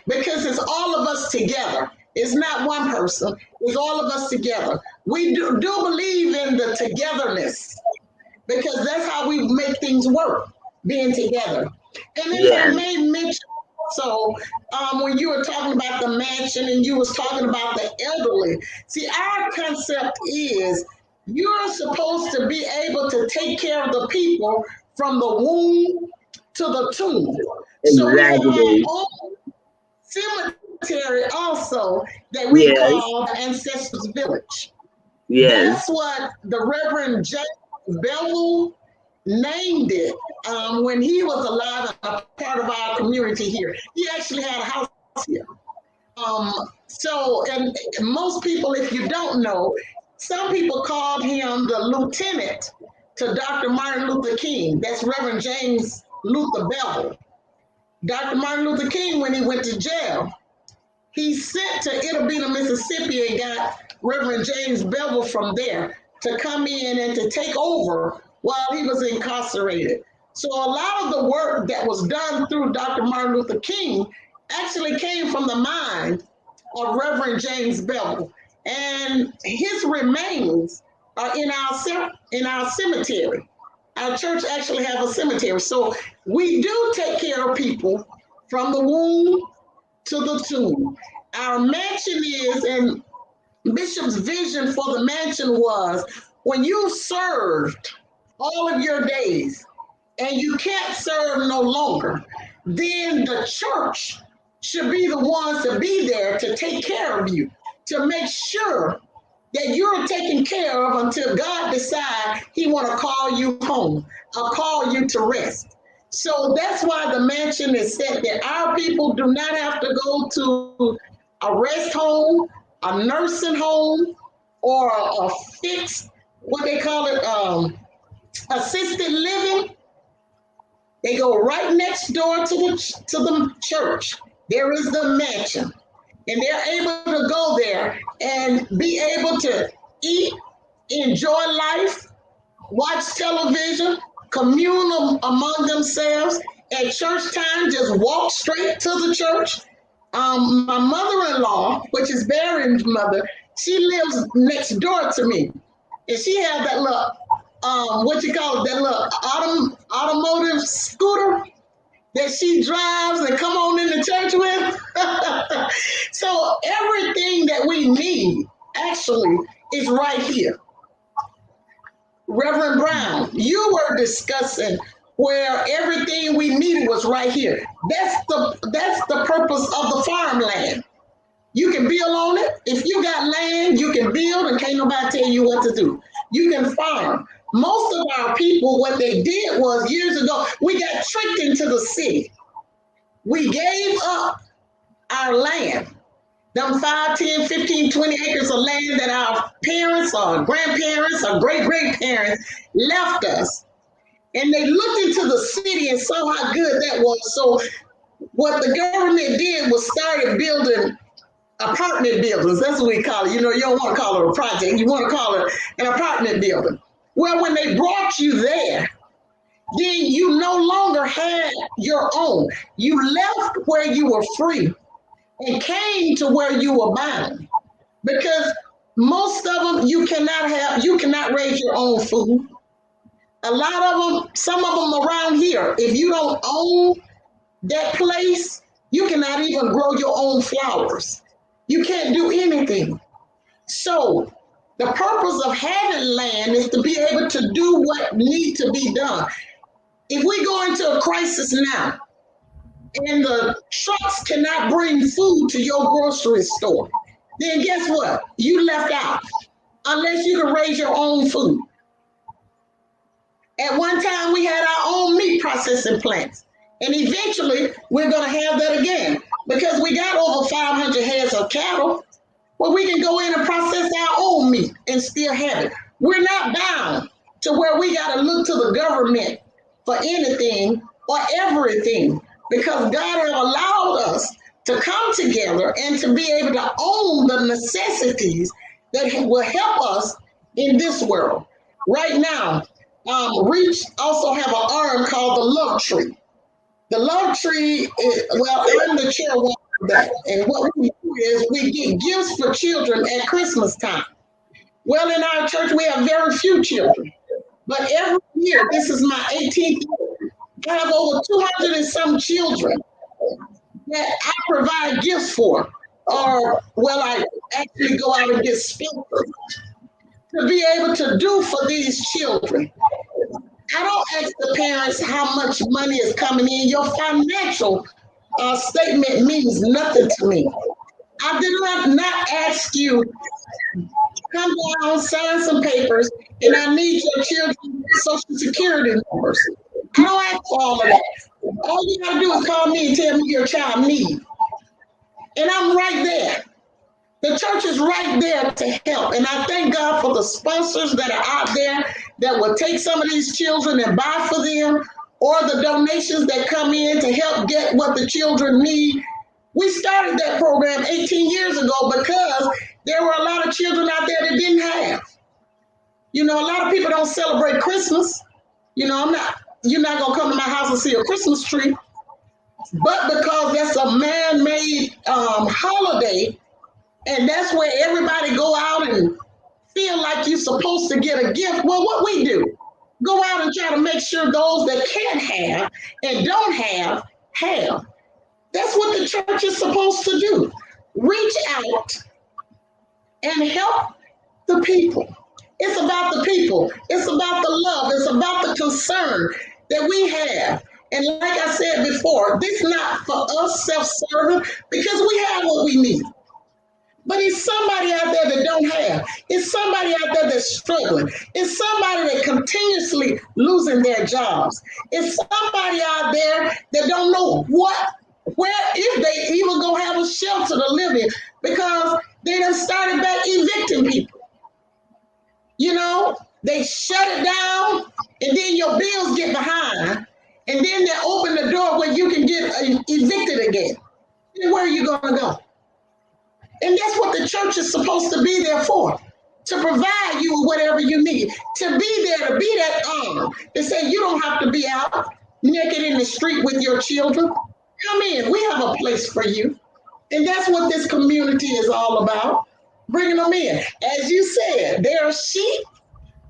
because it's all of us together. It's not one person, it's all of us together. We do believe in the togetherness, because that's how we make things work, being together. And if I Yes. may mention, so when you were talking about the mansion and you was talking about the elderly, see, our concept is you're supposed to be able to take care of the people from the womb to the tomb. So we have our Exactly. own cemetery also that we Yes. call the Ancestors Village. Yes. That's what the Reverend James Bevel named it when he was alive and a part of our community here. He actually had a house here. And most people, if you don't know, some people called him the lieutenant to Dr. Martin Luther King. That's Reverend James Luther Bevel. Dr. Martin Luther King, when he went to jail, he sent to Itabena, Mississippi, and got Reverend James Bevel from there to come in and to take over while he was incarcerated. So a lot of the work that was done through Dr. Martin Luther King actually came from the mind of Reverend James Bevel. And his remains are in our cemetery. Our church actually have a cemetery. So we do take care of people from the womb to the tomb. Our mansion is, and Bishop's vision for the mansion was, when you served all of your days and you can't serve no longer, then the church should be the ones to be there to take care of you, to make sure that you're taken care of until God decides he want to call you home or call you to rest. So that's why the mansion is set there. Our people do not have to go to a rest home, a nursing home, or a fixed, what they call it, assisted living. They go right next door to the church. There is the mansion, and they're able to go there and be able to eat, enjoy life, watch television, commune among themselves. At church time, just walk straight to the church. My mother-in-law, which is Barry's mother, she lives next door to me, and she has that little what you call it, that little automotive scooter that she drives and come on into church with. So everything that we need actually is right here. Reverend Brown, you were discussing where everything we needed was right here. That's the purpose of the farmland. You can build on it. If you got land, you can build and can't nobody tell you what to do. You can farm. Most of our people, what they did was years ago, we got tricked into the city. We gave up our land. Them 5, 10, 15, 20 acres of land that our parents or grandparents or great-great-parents left us. And they looked into the city and saw how good that was. So what the government did was started building apartment buildings. That's what we call it. You know, you don't want to call it a project. You want to call it an apartment building. Well, when they brought you there, then you no longer had your own. You left where you were free and came to where you were bound. Because most of them you cannot raise your own food. A lot of them, some of them around here, if you don't own that place, you cannot even grow your own flowers. You can't do anything. So the purpose of having land is to be able to do what needs to be done. If we go into a crisis now and the trucks cannot bring food to your grocery store, then guess what? You left out unless you can raise your own food. At one time, we had our own meat processing plants. And eventually, we're going to have that again because we got over 500 heads of cattle. Well, we can go in and process our own meat and still have it. We're not bound to where we got to look to the government for anything or everything because God has allowed us to come together and to be able to own the necessities that will help us in this world. Right now, Reach also have an arm called the Love Tree. The Love Tree, I'm the chairwoman of that. And what we do is we get gifts for children at Christmas time. Well, in our church, we have very few children. But every year, this is my 18th year, I have over 200 and some children that I provide gifts for. Or, I actually go out and get sponsors to be able to do for these children. I don't ask the parents how much money is coming in. Your financial statement means nothing to me. I did not ask you, come down, sign some papers, and I need your children's social security numbers. I don't ask for all of that. All you gotta do is call me and tell me your child needs. And I'm right there. The church is right there to help. And I thank God for the sponsors that are out there that will take some of these children and buy for them, or the donations that come in to help get what the children need. We started that program 18 years ago because there were a lot of children out there that didn't have. You know, a lot of people don't celebrate Christmas. You know, you're not going to come to my house and see a Christmas tree. But because that's a man-made holiday, and that's where everybody go out and feel like you're supposed to get a gift. Well, what we do, go out and try to make sure those that can't have and don't have. That's what the church is supposed to do. Reach out and help the people. It's about the people. It's about the love. It's about the concern that we have. And like I said before, this is not for us self-serving because we have what we need. But it's somebody out there that don't have. It's somebody out there that's struggling. It's somebody that continuously losing their jobs. It's somebody out there that don't know where if they even gonna have a shelter to live in because they done started back evicting people. You know, they shut it down and then your bills get behind and then they open the door where you can get evicted again. And where are you gonna go? And that's what the church is supposed to be there for, to provide you with whatever you need, to be there, to be that arm, to say you don't have to be out naked in the street with your children. Come in, we have a place for you. And that's what this community is all about, bringing them in. As you said, there are sheep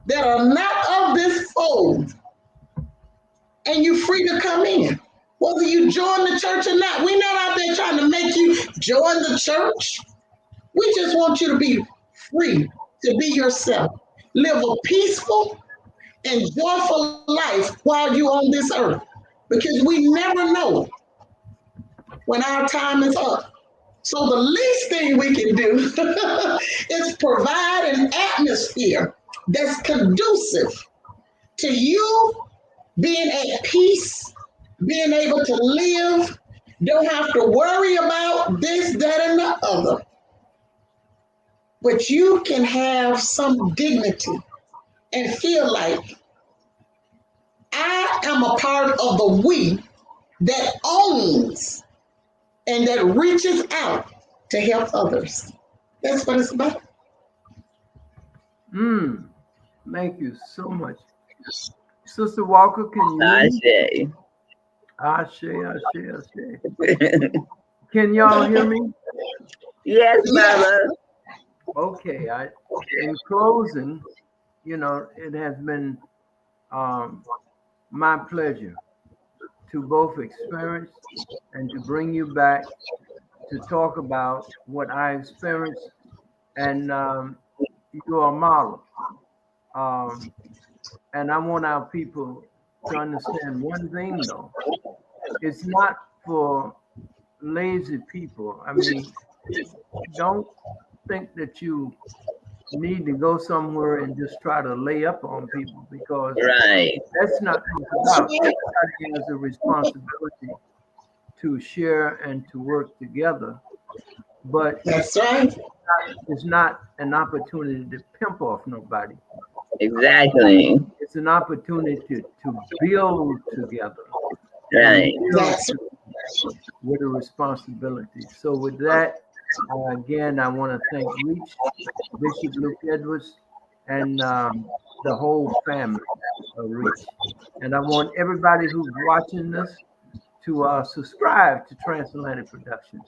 that are not of this fold, and you're free to come in. Whether you join the church or not, we're not out there trying to make you join the church. We just want you to be free to be yourself. Live a peaceful and joyful life while you're on this earth. Because we never know when our time is up. So the least thing we can do is provide an atmosphere that's conducive to you being at peace, being able to live, don't have to worry about this, that, and the other. But you can have some dignity and feel like I am a part of the we that owns and that reaches out to help others. That's what it's about. Thank you so much. Sister Walker, can you hear I me? say. Ashe. Can y'all hear me? Yes, Yes. Baba. Okay. In closing, it has been my pleasure to both experience and to bring you back to talk about what I experienced, and you're a model. And I want our people to understand one thing, though. It's not for lazy people. I mean, don't think that you need to go somewhere and just try to lay up on people, because Right. that's not what it's about. Everybody has a responsibility to share and to work together, but That's right. it's not an opportunity to pimp off nobody. Exactly. It's an opportunity to build together and Right. build That's with a responsibility. So with that, again, I want to thank Reach, Bishop Luke Edwards, and the whole family of Reach. And I want everybody who's watching this to subscribe to Transatlantic Productions.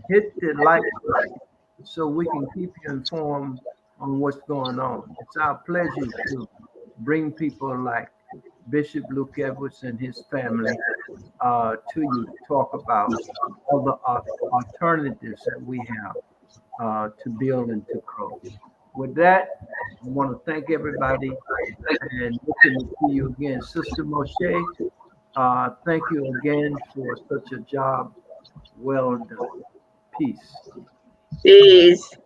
Hit the like button so we can keep you informed on what's going on. It's our pleasure to bring people like Bishop Luke Edwards and his family to you to talk about other alternatives that we have to build and to grow. With that, I want to thank everybody and looking to see you again. Sister Moshe, thank you again for such a job well done. Peace. Peace.